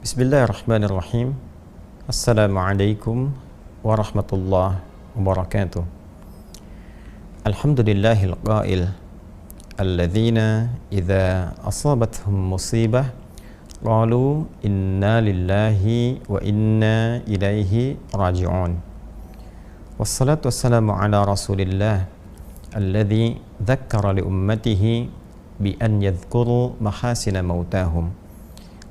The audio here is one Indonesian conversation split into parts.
Bismillahirrahmanirrahim. Assalamualaikum warahmatullahi wabarakatuh. Alhamdulillahil qail alladzina idza asabathum musibah qalu inna lillahi wa inna ilaihi raji'un. Wassalatu wassalamu ala rasulillah alladzi dzakkara li ummatihi bi an yadhkuru mahasina mautahum.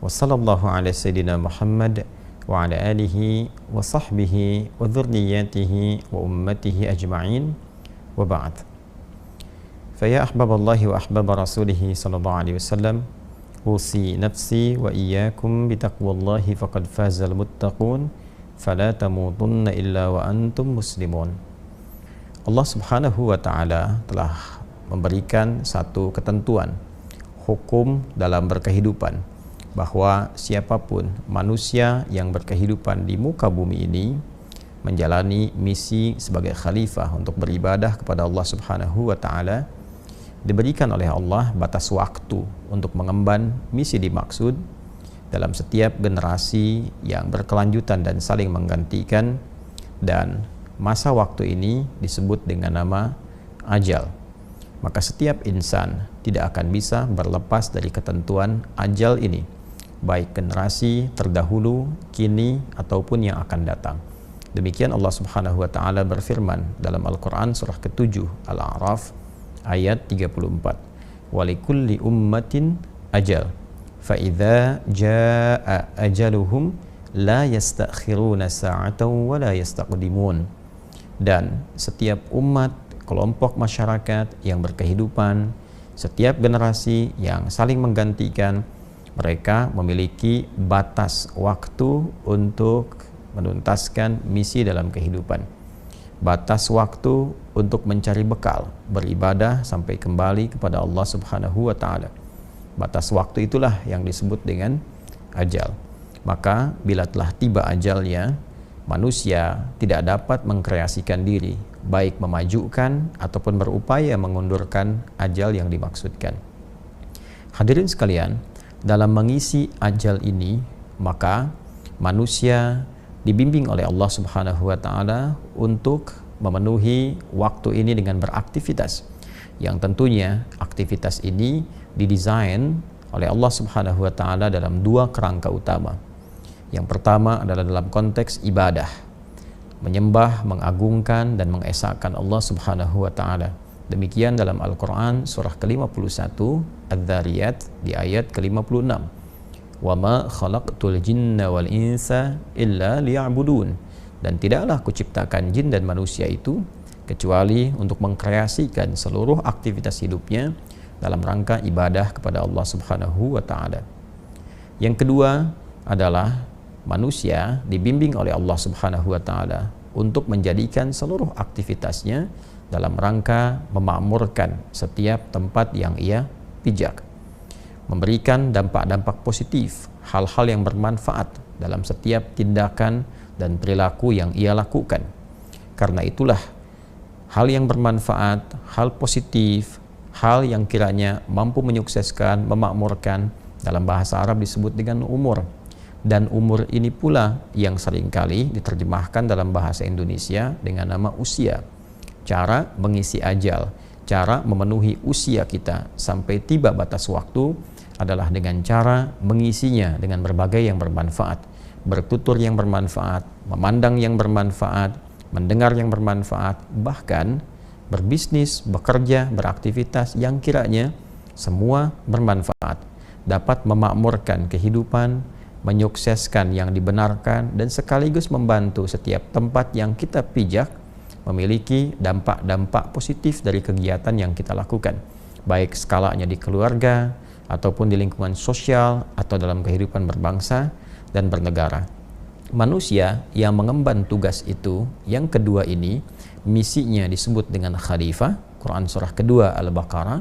Wa sallallahu ala sayyidina Muhammad wa ala alihi wa sahbihi wa dhurriyyatihi wa ummatihi ajma'in wa ba'd. Fa ya ahbaballahi wa ahbaba rasulihi sallallahu alaihi wasallam, usi nafsi wa iyyakum bi taqwallahi faqad fazal muttaqun fala tamutunna illa wa antum muslimun. Allah Subhanahu wa taala telah memberikan satu ketentuan hukum dalam berkehidupan, bahwa siapapun manusia yang berkehidupan di muka bumi ini menjalani misi sebagai khalifah untuk beribadah kepada Allah Subhanahu wa taala, diberikan oleh Allah batas waktu untuk mengemban misi dimaksud dalam setiap generasi yang berkelanjutan dan saling menggantikan, dan masa waktu ini disebut dengan nama ajal. Maka setiap insan tidak akan bisa berlepas dari ketentuan ajal ini, baik generasi terdahulu, kini, ataupun yang akan datang. Demikian Allah Subhanahu wa taala berfirman dalam Al-Qur'an surah ke-7 Al-A'raf ayat 34. Walikulli ummatin ajal fa idza jaa ajaluhum la yastakhiruna sa'atan wa la yastaqdimun. Dan setiap umat, kelompok masyarakat yang berkehidupan, setiap generasi yang saling menggantikan, mereka memiliki batas waktu untuk menuntaskan misi dalam kehidupan, batas waktu untuk mencari bekal, beribadah sampai kembali kepada Allah Subhanahu wa taala. Batas waktu itulah yang disebut dengan ajal. Maka bila telah tiba ajalnya, manusia tidak dapat mengkreasikan diri, baik memajukan ataupun berupaya mengundurkan ajal yang dimaksudkan. Hadirin sekalian, dalam mengisi ajal ini, maka manusia dibimbing oleh Allah Subhanahu wa taala untuk memenuhi waktu ini dengan beraktivitas, yang tentunya aktivitas ini didesain oleh Allah Subhanahu wa taala dalam dua kerangka utama. Yang pertama adalah dalam konteks ibadah, menyembah, mengagungkan dan mengesahkan Allah Subhanahu wa taala. Demikian dalam Al-Quran surah ke-51 Adz-Dzariyat di ayat ke-56. Wa ma khalaqtul jinna wal insa illa liya'budun. Dan tidaklah kuciptakan jin dan manusia itu kecuali untuk mengkreasikan seluruh aktivitas hidupnya dalam rangka ibadah kepada Allah Subhanahu wa taala. Yang kedua adalah manusia dibimbing oleh Allah Subhanahu wa taala untuk menjadikan seluruh aktivitasnya dalam rangka memakmurkan setiap tempat yang ia pijak, memberikan dampak-dampak positif, hal-hal yang bermanfaat dalam setiap tindakan dan perilaku yang ia lakukan. Karena itulah hal yang bermanfaat, hal positif, hal yang kiranya mampu menyukseskan, memakmurkan, dalam bahasa Arab disebut dengan umur. Dan umur ini pula yang seringkali diterjemahkan dalam bahasa Indonesia dengan nama usia. Cara mengisi ajal, cara memenuhi usia kita sampai tiba batas waktu adalah dengan cara mengisinya dengan berbagai yang bermanfaat, bertutur yang bermanfaat, memandang yang bermanfaat, mendengar yang bermanfaat, bahkan berbisnis, bekerja, beraktivitas yang kiranya semua bermanfaat, dapat memakmurkan kehidupan, menyukseskan yang dibenarkan, dan sekaligus membantu setiap tempat yang kita pijak memiliki dampak-dampak positif dari kegiatan yang kita lakukan, baik skalanya di keluarga ataupun di lingkungan sosial atau dalam kehidupan berbangsa dan bernegara. Manusia yang mengemban tugas itu, yang kedua ini, misinya disebut dengan khalifah. Quran surah kedua Al-Baqarah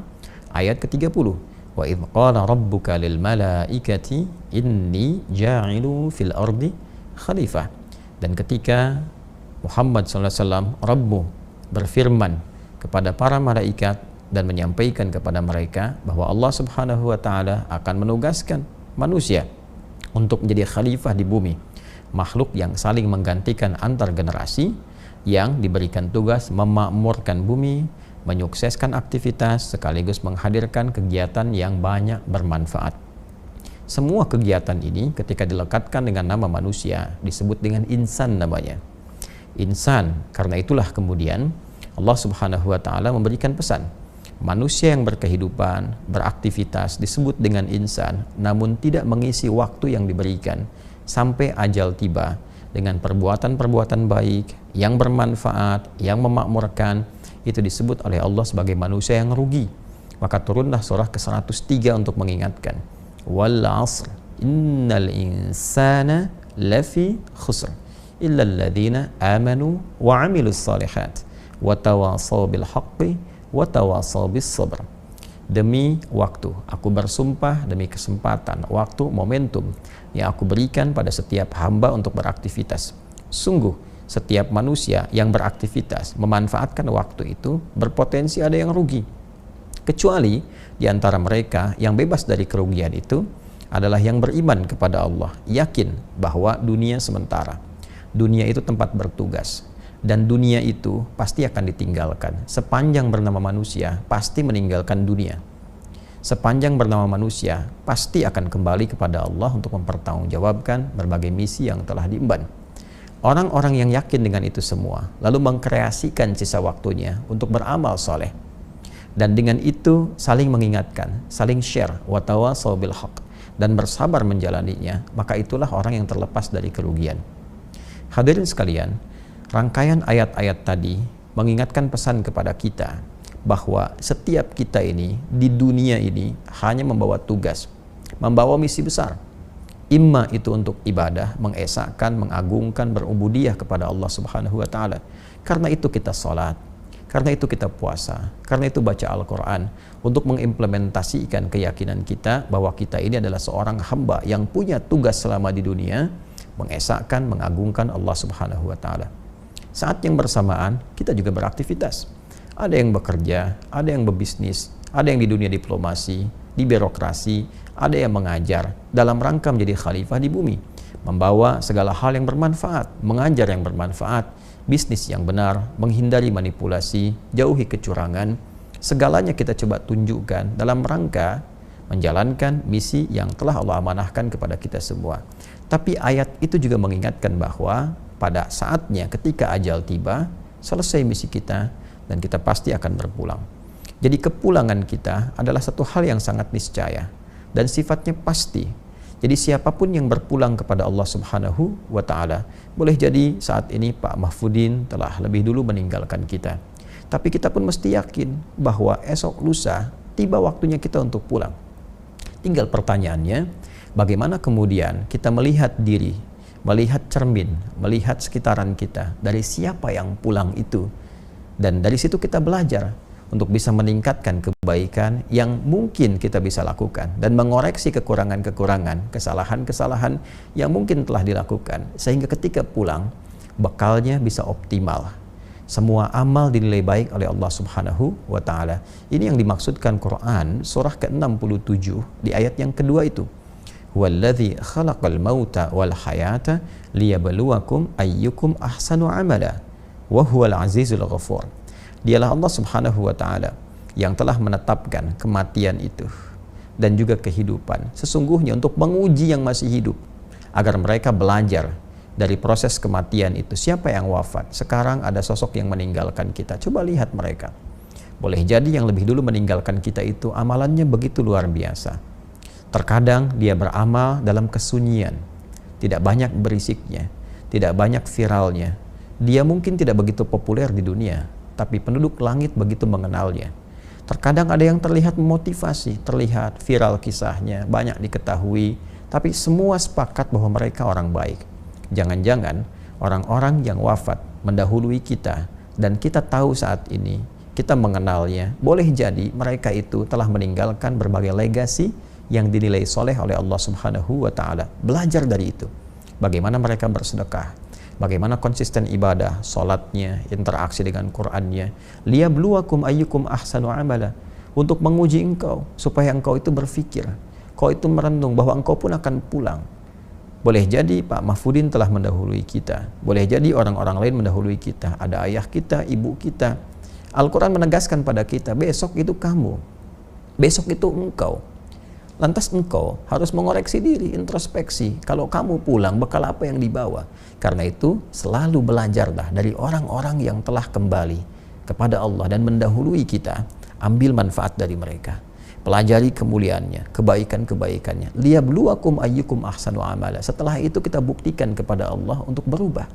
ayat ke-30. Wa idh qala rabbuka lil malaikati inni ja'ilu fil ardi khalifah. Dan ketika Muhammad SAW, Rabbu, berfirman kepada para malaikat dan menyampaikan kepada mereka bahwa Allah Subhanahu wa taala akan menugaskan manusia untuk menjadi khalifah di bumi, makhluk yang saling menggantikan antar generasi, yang diberikan tugas memakmurkan bumi, menyukseskan aktivitas sekaligus menghadirkan kegiatan yang banyak bermanfaat. Semua kegiatan ini ketika dilekatkan dengan nama manusia disebut dengan insan namanya. Insan, karena itulah kemudian Allah Subhanahu wa taala memberikan pesan. Manusia yang berkehidupan, beraktivitas disebut dengan insan, namun tidak mengisi waktu yang diberikan sampai ajal tiba dengan perbuatan-perbuatan baik yang bermanfaat, yang memakmurkan, itu disebut oleh Allah sebagai manusia yang rugi. Maka turunlah surah ke-103 untuk mengingatkan, wal 'asr innal insana lafi khusr illa alladhina amanu wa 'amilus shalihat wa tawasaw bil haqqi wa tawasaw bis sabr. Demi waktu, aku bersumpah, demi kesempatan, waktu, momentum yang aku berikan pada setiap hamba untuk beraktivitas. Sungguh, setiap manusia yang beraktivitas memanfaatkan waktu itu berpotensi ada yang rugi. Kecuali di antara mereka yang bebas dari kerugian itu adalah yang beriman kepada Allah, yakin bahwa dunia sementara. Dunia itu tempat bertugas. Dan dunia itu pasti akan ditinggalkan. Sepanjang bernama manusia, pasti meninggalkan dunia. Sepanjang bernama manusia, pasti akan kembali kepada Allah untuk mempertanggungjawabkan berbagai misi yang telah diemban. Orang-orang yang yakin dengan itu semua, lalu mengkreasikan sisa waktunya untuk beramal soleh. Dan dengan itu saling mengingatkan, saling share, watawasaw bil haqq, dan bersabar menjalaninya, maka itulah orang yang terlepas dari kerugian. Hadirin sekalian, rangkaian ayat-ayat tadi mengingatkan pesan kepada kita bahwa setiap kita ini di dunia ini hanya membawa tugas, membawa misi besar. Imma itu untuk ibadah, mengesahkan, mengagungkan, berubudiyah kepada Allah Subhanahu wa taala. Karena itu kita salat, karena itu kita puasa, karena itu baca Al-Qur'an untuk mengimplementasikan keyakinan kita bahwa kita ini adalah seorang hamba yang punya tugas selama di dunia, mengesahkan, mengagungkan Allah Subhanahu wa taala. Saat yang bersamaan, kita juga beraktivitas. Ada yang bekerja, ada yang berbisnis, ada yang di dunia diplomasi, di birokrasi, ada yang mengajar dalam rangka menjadi khalifah di bumi, membawa segala hal yang bermanfaat, mengajar yang bermanfaat, bisnis yang benar, menghindari manipulasi, jauhi kecurangan. Segalanya kita coba tunjukkan dalam rangka menjalankan misi yang telah Allah amanahkan kepada kita semua. Tapi ayat itu juga mengingatkan bahwa pada saatnya ketika ajal tiba, selesai misi kita dan kita pasti akan berpulang. Jadi kepulangan kita adalah satu hal yang sangat niscaya dan sifatnya pasti. Jadi siapapun yang berpulang kepada Allah Subhanahu wa taala, boleh jadi saat ini Pak Mahfudin telah lebih dulu meninggalkan kita. Tapi kita pun mesti yakin bahwa esok lusa tiba waktunya kita untuk pulang. Tinggal pertanyaannya, bagaimana kemudian kita melihat diri, melihat cermin, melihat sekitaran kita, dari siapa yang pulang itu, dan dari situ kita belajar untuk bisa meningkatkan kebaikan yang mungkin kita bisa lakukan dan mengoreksi kekurangan-kekurangan, kesalahan-kesalahan yang mungkin telah dilakukan, sehingga ketika pulang bekalnya bisa optimal. Semua amal dinilai baik oleh Allah Subhanahu wa taala. Ini yang dimaksudkan Quran surah ke-67 di ayat yang kedua itu. Huwallazi khalaqal mauta wal hayata liyabluwakum ayyukum ahsanu amala wa huwal azizul ghafur. Dialah Allah Subhanahu wa taala yang telah menetapkan kematian itu dan juga kehidupan sesungguhnya untuk menguji yang masih hidup agar mereka belajar dari proses kematian itu. Siapa yang wafat? Sekarang ada sosok yang meninggalkan kita. Coba lihat mereka. Boleh jadi yang lebih dulu meninggalkan kita itu amalannya begitu luar biasa. Terkadang dia beramal dalam kesunyian, tidak banyak berisiknya, tidak banyak viralnya. Dia mungkin tidak begitu populer di dunia, tapi penduduk langit begitu mengenalnya. Terkadang ada yang terlihat memotivasi, terlihat viral kisahnya, banyak diketahui, tapi semua sepakat bahwa mereka orang baik. Jangan-jangan orang-orang yang wafat mendahului kita dan kita tahu saat ini, kita mengenalnya, boleh jadi mereka itu telah meninggalkan berbagai legasi yang dinilai soleh oleh Allah Subhanahu wa ta'ala. Belajar dari itu. Bagaimana mereka bersedekah, bagaimana konsisten ibadah, sholatnya, interaksi dengan Qur'annya. Liyabluwakum ayyukum ahsanu amala. Untuk menguji engkau, supaya engkau itu berpikir, kau itu merenung bahwa engkau pun akan pulang. Boleh jadi Pak Mahfudin telah mendahului kita. Boleh jadi orang-orang lain mendahului kita. Ada ayah kita, ibu kita. Al-Quran menegaskan pada kita, besok itu kamu. Besok itu engkau. Lantas engkau harus mengoreksi diri, introspeksi. Kalau kamu pulang, bekal apa yang dibawa? Karena itu, selalu belajarlah dari orang-orang yang telah kembali kepada Allah dan mendahului kita. Ambil manfaat dari mereka. Pelajari kemuliaannya, kebaikan-kebaikannya. Liyabluwakum ayyukum ahsanu amala. Setelah itu kita buktikan kepada Allah untuk berubah.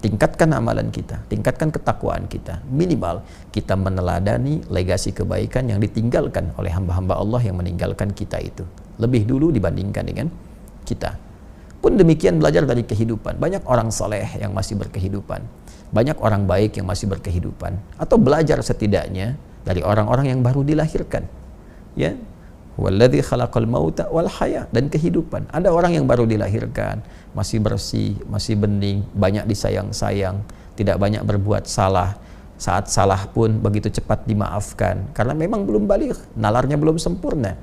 Tingkatkan amalan kita, tingkatkan ketakwaan kita. Minimal kita meneladani legasi kebaikan yang ditinggalkan oleh hamba-hamba Allah yang meninggalkan kita itu. Lebih dulu dibandingkan dengan kita. Pun demikian belajar dari kehidupan. Banyak orang saleh yang masih berkehidupan. Banyak orang baik yang masih berkehidupan. Atau belajar setidaknya dari orang-orang yang baru dilahirkan. Ya, walladzi khalaqal mauta wal haya, dan kehidupan. Ada orang yang baru dilahirkan, masih bersih, masih bening, banyak disayang-sayang, tidak banyak berbuat salah. Saat salah pun begitu cepat dimaafkan karena memang belum baligh, nalarnya belum sempurna.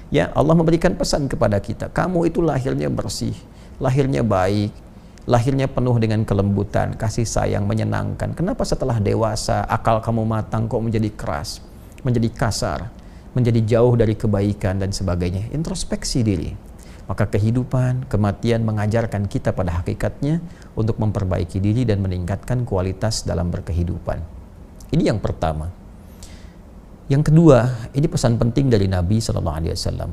Ya, Allah memberikan pesan kepada kita, kamu itu lahirnya bersih, lahirnya baik, lahirnya penuh dengan kelembutan, kasih sayang, menyenangkan. Kenapa setelah dewasa, akal kamu matang kok menjadi keras, menjadi kasar, menjadi jauh dari kebaikan dan sebagainya? Introspeksi diri. Maka kehidupan, kematian mengajarkan kita pada hakikatnya untuk memperbaiki diri dan meningkatkan kualitas dalam berkehidupan. Ini yang pertama. Yang kedua, ini pesan penting dari Nabi SAW.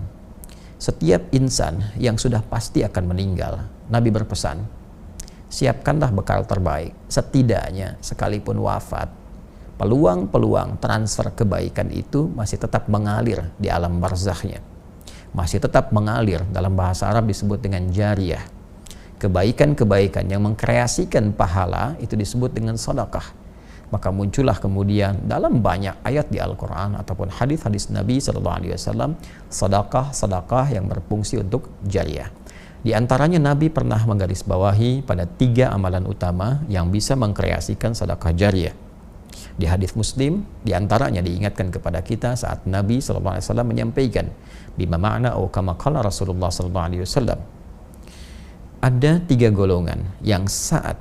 Setiap insan yang sudah pasti akan meninggal, Nabi berpesan, siapkanlah bekal terbaik. Setidaknya sekalipun wafat, peluang-peluang transfer kebaikan itu masih tetap mengalir di alam barzakhnya. Masih tetap mengalir, dalam bahasa Arab disebut dengan jariyah. Kebaikan-kebaikan yang mengkreasikan pahala itu disebut dengan sedekah. Maka muncullah kemudian dalam banyak ayat di Al-Quran ataupun hadis-hadis Nabi SAW, sedekah-sedekah yang berfungsi untuk jariyah. Di antaranya Nabi pernah menggarisbawahi pada 3 amalan utama yang bisa mengkreasikan sedekah jariyah. Di hadis Muslim, diantaranya diingatkan kepada kita saat Nabi SAW menyampaikan, bima ma'na au kama qala Rasulullah SAW. Ada 3 golongan yang saat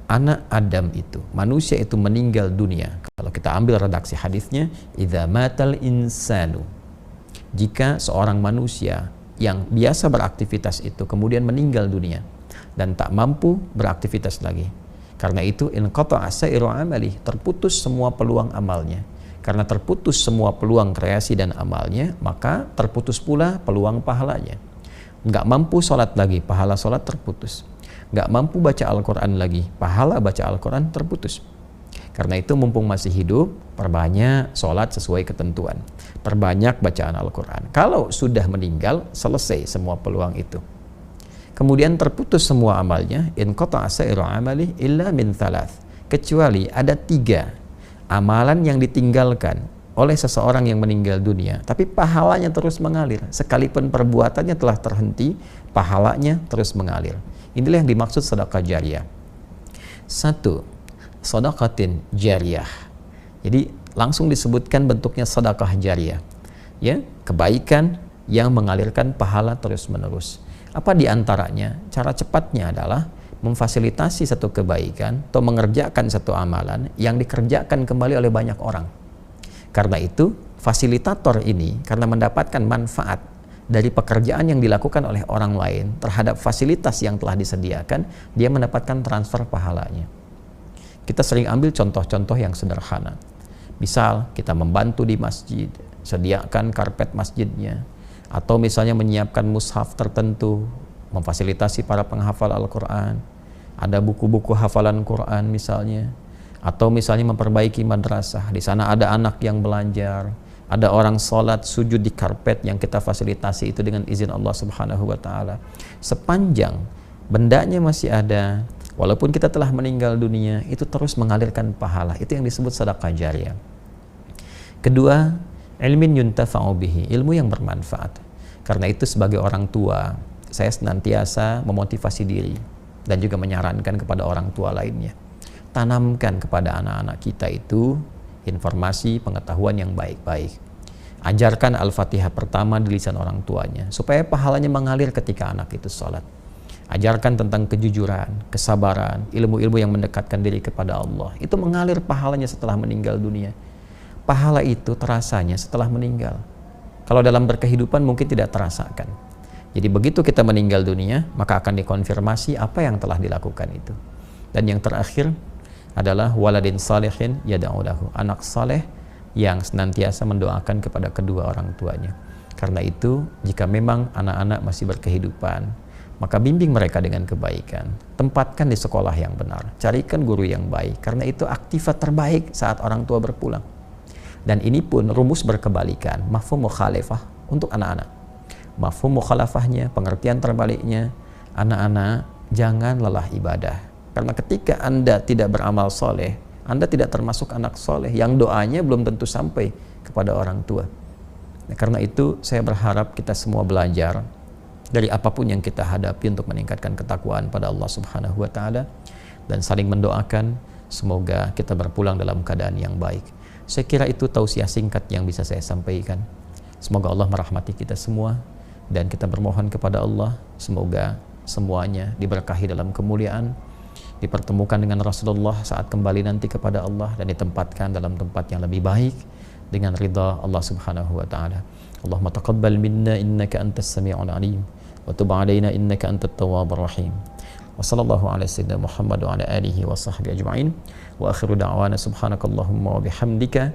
anak Adam itu, manusia itu meninggal dunia. Kalau kita ambil redaksi hadisnya, idza matal insanu, jika seorang manusia yang biasa beraktivitas itu kemudian meninggal dunia dan tak mampu beraktivitas lagi. Karena itu inqata'a sa'iru amali, terputus semua peluang amalnya. Karena terputus semua peluang kreasi dan amalnya, maka terputus pula peluang pahalanya. Nggak mampu sholat lagi, pahala sholat terputus. Nggak mampu baca Al-Quran lagi, pahala baca Al-Quran terputus. Karena itu mumpung masih hidup, perbanyak sholat sesuai ketentuan, perbanyak bacaan Al-Quran. Kalau sudah meninggal, selesai semua peluang itu. Kemudian terputus semua amalnya, in qata'a sa'iru amali illa min thalath, kecuali ada 3 amalan yang ditinggalkan oleh seseorang yang meninggal dunia, tapi pahalanya terus mengalir. Sekalipun perbuatannya telah terhenti, pahalanya terus mengalir. Inilah yang dimaksud sedekah jariyah. 1. Sedekatin jariyah. Jadi langsung disebutkan bentuknya sedekah jariyah. Ya, kebaikan yang mengalirkan pahala terus-menerus. Apa diantaranya? Cara cepatnya adalah memfasilitasi satu kebaikan atau mengerjakan satu amalan yang dikerjakan kembali oleh banyak orang. Karena itu, fasilitator ini karena mendapatkan manfaat dari pekerjaan yang dilakukan oleh orang lain terhadap fasilitas yang telah disediakan, dia mendapatkan transfer pahalanya. Kita sering ambil contoh-contoh yang sederhana. Misal, kita membantu di masjid, sediakan karpet masjidnya, atau misalnya menyiapkan mushaf tertentu, memfasilitasi para penghafal Al-Quran, ada buku-buku hafalan Quran misalnya, atau misalnya memperbaiki madrasah, di sana ada anak yang belajar, ada orang sholat sujud di karpet yang kita fasilitasi itu dengan izin Allah Subhanahu wa Ta'ala. Sepanjang bendanya masih ada, walaupun kita telah meninggal dunia, itu terus mengalirkan pahala. Itu yang disebut sedekah jariyah. Kedua, ilmin yuntafa'u bihi, ilmu yang bermanfaat. Karena itu sebagai orang tua, saya senantiasa memotivasi diri dan juga menyarankan kepada orang tua lainnya. Tanamkan kepada anak-anak kita itu informasi, pengetahuan yang baik-baik. Ajarkan Al-Fatihah pertama di lisan orang tuanya, supaya pahalanya mengalir ketika anak itu sholat. Ajarkan tentang kejujuran, kesabaran, ilmu-ilmu yang mendekatkan diri kepada Allah. Itu mengalir pahalanya setelah meninggal dunia. Pahala itu terasanya setelah meninggal. Kalau dalam berkehidupan mungkin tidak terasakan. Jadi begitu kita meninggal dunia, maka akan dikonfirmasi apa yang telah dilakukan itu. Dan yang terakhir adalah waladin salihin yad'u lahu, anak saleh yang senantiasa mendoakan kepada kedua orang tuanya. Karena itu, jika memang anak-anak masih berkehidupan, maka bimbing mereka dengan kebaikan. Tempatkan di sekolah yang benar. Carikan guru yang baik. Karena itu aktifat terbaik saat orang tua berpulang. Dan ini pun rumus berkebalikan. Mafhum mukhalafah untuk anak-anak. Mafhum mukhalafahnya, pengertian terbaliknya, anak-anak jangan lelah ibadah. Karena ketika Anda tidak beramal soleh, Anda tidak termasuk anak soleh yang doanya belum tentu sampai kepada orang tua. Nah, karena itu saya berharap kita semua belajar dari apapun yang kita hadapi untuk meningkatkan ketakwaan pada Allah Subhanahu wa Ta'ala, dan saling mendoakan semoga kita berpulang dalam keadaan yang baik. Saya kira itu tausiah singkat yang bisa saya sampaikan. Semoga Allah merahmati kita semua, dan kita bermohon kepada Allah semoga semuanya diberkahi dalam kemuliaan, dipertemukan dengan Rasulullah saat kembali nanti kepada Allah, dan ditempatkan dalam tempat yang lebih baik dengan ridha Allah Subhanahu wa Ta'ala. Allahumma taqabbal minna innaka antas sami'ul alim wa tub 'alaina innaka antat tawwabur rahim. Wa sallallahu ala sayyidina Muhammad wa ala alihi wa sahbihi ajma'in. Wa akhiru da'wana subhanakallahumma wa bihamdika